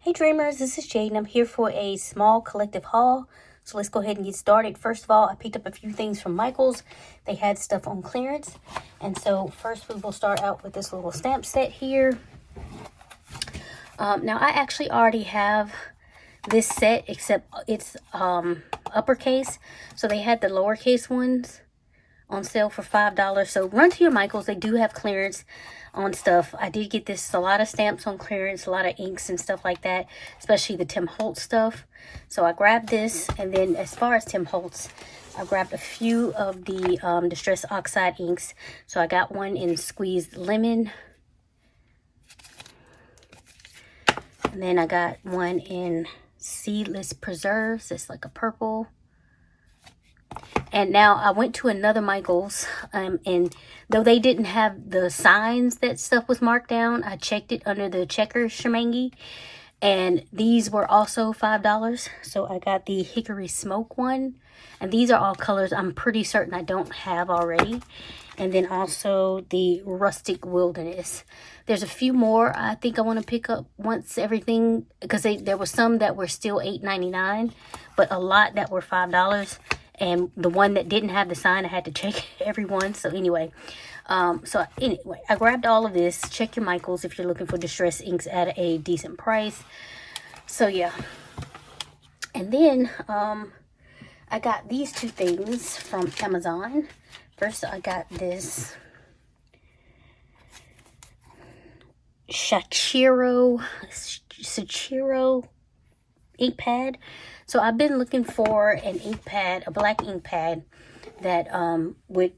Hey Dreamers, this is Jade and I'm here for a small collective haul. So let's go ahead and get started. First of all, I picked up a few things from Michael's. They had stuff on clearance. And so first we will start out with this little stamp set here. Now I actually already have this set, except it's uppercase. So they had the lowercase ones on sale for $5. So run to your Michael's. They do have clearance on stuff. I did get this, a lot of stamps on clearance, a lot of inks and stuff like that, especially the Tim Holtz stuff. So I grabbed this, and then as far as Tim Holtz, I grabbed a few of the Distress Oxide inks. So I got one in Squeezed Lemon, and then I got one in Seedless Preserves. It's like a purple. And now I went to another Michael's, and though they didn't have the signs that stuff was marked down, I checked it under the checkers shemangi, and these were also $5. So I got the Hickory Smoke one, and these are all colors I'm pretty certain I don't have already. And then also the Rustic Wilderness. There's a few more I think I want to pick up once everything, because there were some that were still $8.99, but a lot that were $5. And the one that didn't have the sign, I had to check every one. So anyway, I grabbed all of this. Check your Michael's if you're looking for distress inks at a decent price. So yeah. And then I got these two things from Amazon. First, I got this Sachiro ink pad. So I've been looking for an ink pad, a black ink pad that would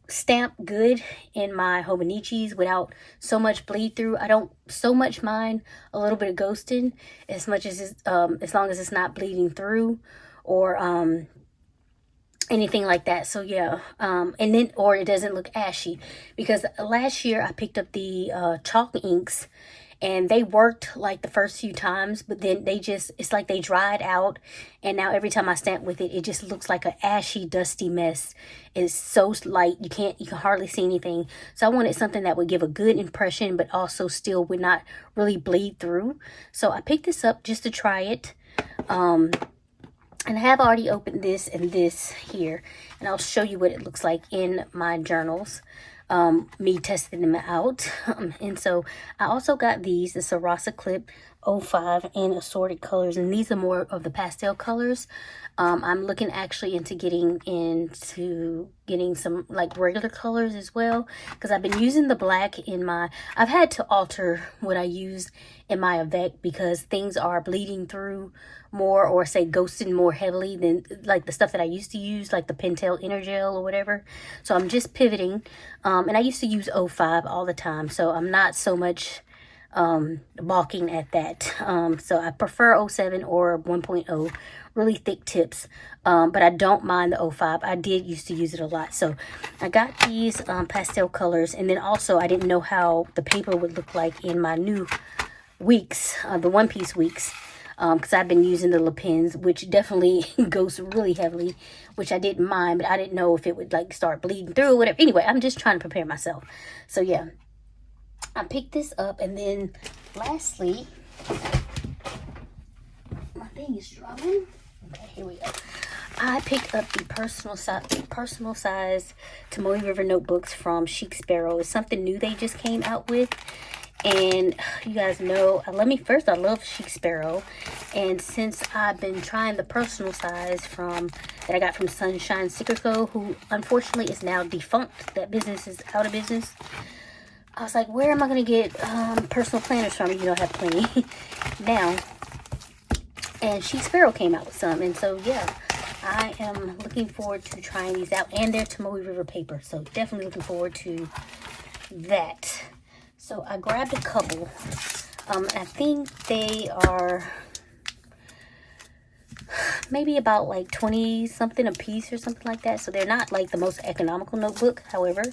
stamp good in my Hobonichis without so much bleed through. I don't so much mind a little bit of ghosting as much as as long as it's not bleeding through or anything like that. So yeah, and then, or it doesn't look ashy, because last year I picked up the chalk inks, and they worked like the first few times, but then it's like they dried out, and now every time I stamp with it, it just looks like an ashy, dusty mess. It's so light, you can hardly see anything. So I wanted something that would give a good impression, but also still would not really bleed through. So I picked this up just to try it. And I have already opened this and this here, and I'll show you what it looks like in my journals. Me testing them out. And so I also got these, the Sarasa Clip 05 in assorted colors, and these are more of the pastel colors. I'm looking actually into getting some like regular colors as well, because I've been using the black in my, I've had to alter what I use in my Avec because things are bleeding through more, or say ghosting more heavily than like the stuff that I used to use, like the Pentel Energel or whatever. So I'm just pivoting, and I used to use 05 all the time, so I'm not so much balking at that. So I prefer 07 or 1.0, really thick tips, but I don't mind the 05. I did used to use it a lot. So I got these pastel colors, and then also I didn't know how the paper would look like in my new weeks, the one piece weeks, because I've been using the Le Pens, which definitely goes really heavily, which I didn't mind, but I didn't know if it would like start bleeding through or whatever. Anyway, I'm just trying to prepare myself. So yeah, I picked this up, and then lastly, my thing is struggling. Okay, here we go. I picked up the personal size Tomoe River notebooks from Chic Sparrow. It's something new they just came out with. And you guys know, I love Chic Sparrow. And since I've been trying the personal size that I got from Sunshine Sticker Co., who unfortunately is now defunct, that business is out of business, I was like, where am I going to get personal planners from? I have plenty now. And Chic Sparrow came out with some. And so, yeah, I am looking forward to trying these out. And they're Tomoe River paper. So, definitely looking forward to that. So I grabbed a couple. I think they are maybe about like 20 something a piece or something like that. So they're not like the most economical notebook. However,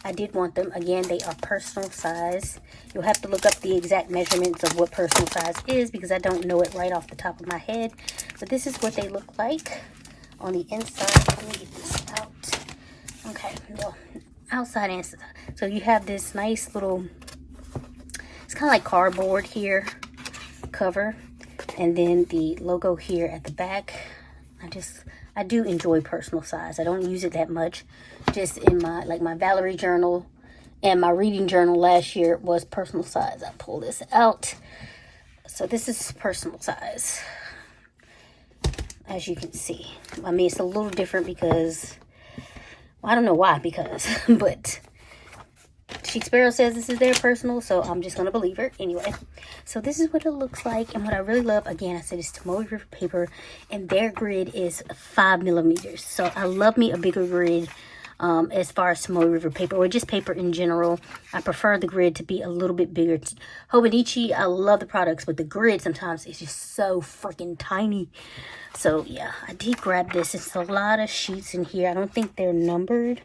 I did want them. Again, they are personal size. You'll have to look up the exact measurements of what personal size is, because I don't know it right off the top of my head. But this is what they look like on the inside. Let me get this out. Okay, well, outside and inside. So you have this nice little, it's kind of like cardboard here, cover. And then the logo here at the back. I do enjoy personal size. I don't use it that much. Just in my, like my Valerie journal and my reading journal last year was personal size. I pull this out. So this is personal size, as you can see. I mean, it's a little different because, well, I don't know why, because, but Chic Sparrow says this is their personal, so I'm just going to believe her. Anyway, so this is what it looks like. And what I really love, again, I said it's Tomoe River paper, and their grid is 5 millimeters. So I love me a bigger grid as far as Tomoe River paper, or just paper in general. I prefer the grid to be a little bit bigger. Hobonichi, I love the products, but the grid sometimes is just so freaking tiny. So yeah, I did grab this. It's a lot of sheets in here. I don't think they're numbered.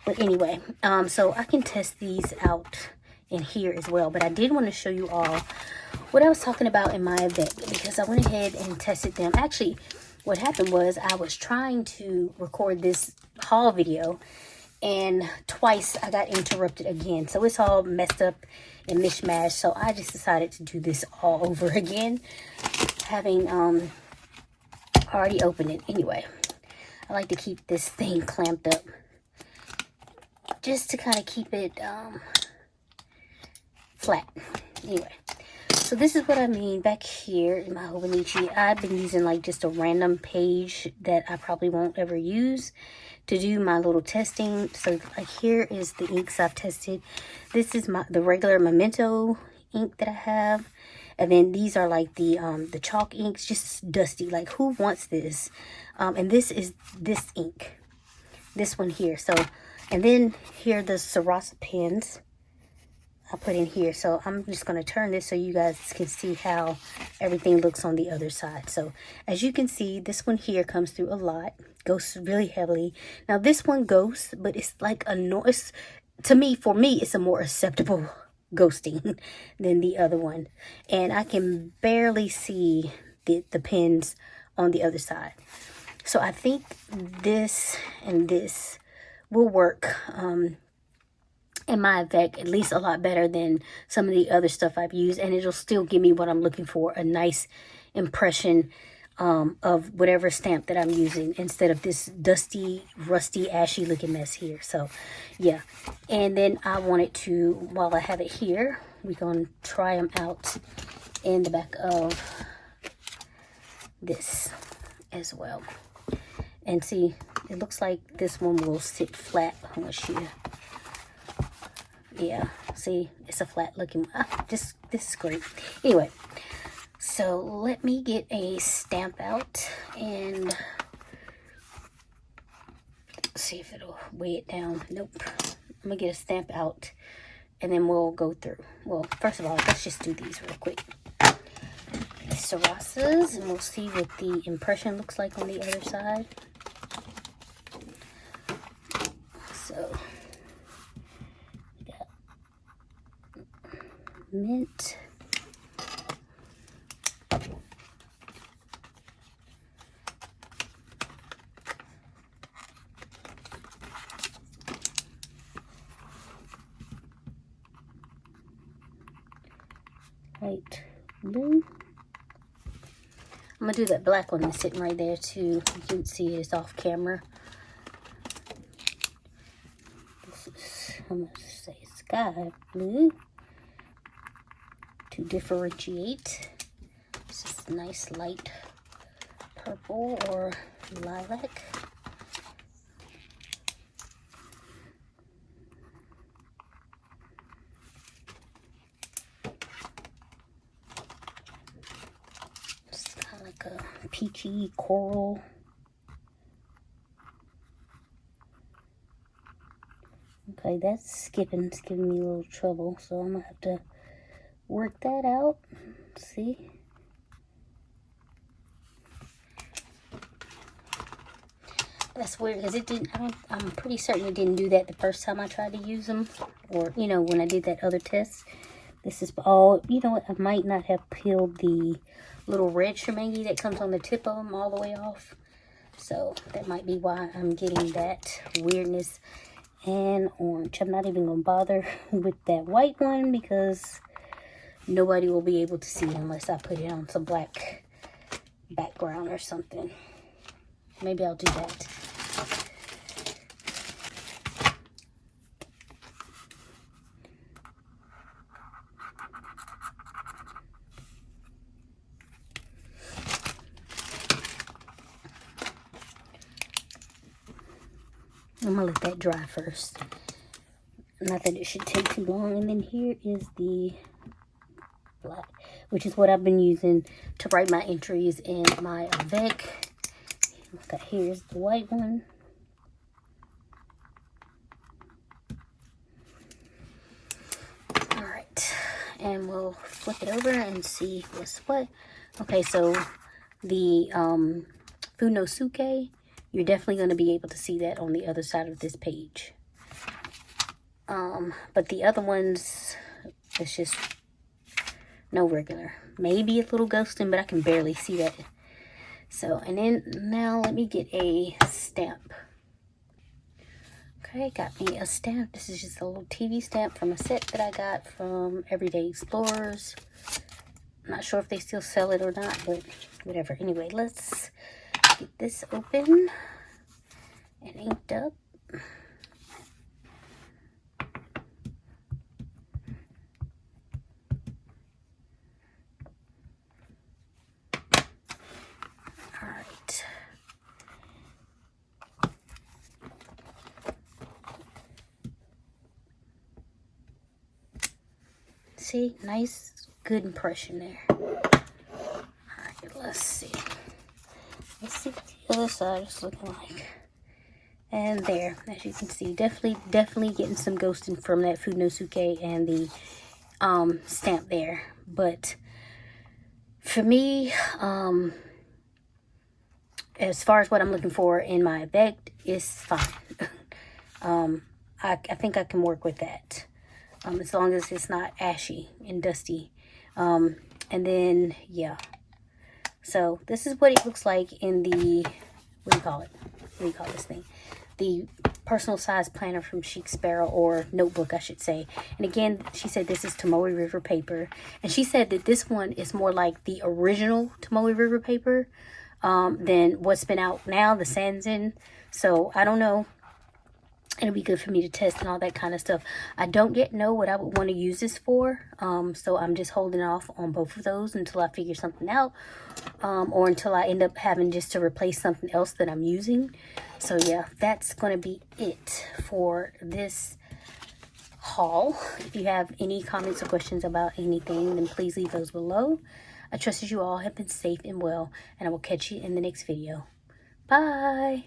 But anyway, so I can test these out in here as well. But I did want to show you all what I was talking about in my event, because I went ahead and tested them. Actually, what happened was I was trying to record this haul video, and twice I got interrupted again. So it's all messed up and mishmashed. So I just decided to do this all over again, having already opened it. Anyway, I like to keep this thing clamped up, just to kind of keep it flat. Anyway, so this is what I mean back here in my Hobonichi. I've been using like just a random page that I probably won't ever use to do my little testing. So like here is the inks I've tested. This is the regular Memento ink that I have. And then these are like the chalk inks, just dusty. Like, who wants this? And this is this ink. This one here. So, and then here are the Sarasa pens I put in here. So I'm just going to turn this so you guys can see how everything looks on the other side. So as you can see, this one here comes through a lot, goes really heavily. Now this one ghosts, but it's like a noise. To me, for me, it's a more acceptable ghosting than the other one. And I can barely see the pins on the other side. So I think this and this will work in my effect, at least a lot better than some of the other stuff I've used, and it'll still give me what I'm looking for, a nice impression of whatever stamp that I'm using, instead of this dusty, rusty, ashy looking mess here. So yeah, and then I wanted to, while I have it here, we're going to try them out in the back of this as well, and see, it looks like this one will sit flat unless you, yeah, see, it's a flat looking, this is great. Anyway, so let me get a stamp out and see if it'll weigh it down. Nope. I'm gonna get a stamp out and then we'll go through. Well, first of all, let's just do these real quick. The Sarasas, and we'll see what the impression looks like on the other side. So mint, light blue. I'm gonna do that black one that's sitting right there too. You can see it's off camera. This is, I'm gonna say sky blue to differentiate. This is nice light purple or lilac. It's kind of like a peachy coral. Okay, that's skipping. It's giving me a little trouble, so I'm gonna have to work that out. See, that's weird because it didn't, I'm pretty certain it didn't do that the first time I tried to use them, or you know, when I did that other test. This is all, you know what, I might not have peeled the little red shemangi that comes on the tip of them all the way off, so that might be why I'm getting that weirdness. And orange, I'm not even gonna bother with that white one because nobody will be able to see it unless I put it on some black background or something. Maybe I'll do that. I'm gonna let that dry first. Not that it should take too long. And then here is the black, which is what I've been using to write my entries in my Avec. Okay, here's the white one. All right, and we'll flip it over and see what's what. Okay, so the Funosuke, you're definitely going to be able to see that on the other side of this page. But the other ones, it's just no regular. Maybe a little ghosting, but I can barely see that. So, and then now let me get a stamp. Okay, got me a stamp. This is just a little TV stamp from a set that I got from Everyday Explorers. I'm not sure if they still sell it or not, but whatever. Anyway, let's get this open and inked up. Alright. See, nice, good impression there. Alright, let's see. Let's see what the other side is looking like. And there, as you can see, definitely getting some ghosting from that Funosuke and the stamp there. But for me, as far as what I'm looking for in my Avec, is fine. I think I can work with that. As long as it's not ashy and dusty. And then, yeah. So, this is what it looks like in the, what do you call it? What do you call this thing? The personal size planner from Chic Sparrow, or notebook, I should say. And again, she said this is Tomoe River paper. And she said that this one is more like the original Tomoe River paper than what's been out now, the Sanzen. So, I don't know. It'll be good for me to test and all that kind of stuff. I don't yet know what I would want to use this for. So I'm just holding off on both of those until I figure something out. Or until I end up having just to replace something else that I'm using. So yeah, that's going to be it for this haul. If you have any comments or questions about anything, then please leave those below. I trust that you all have been safe and well. And I will catch you in the next video. Bye!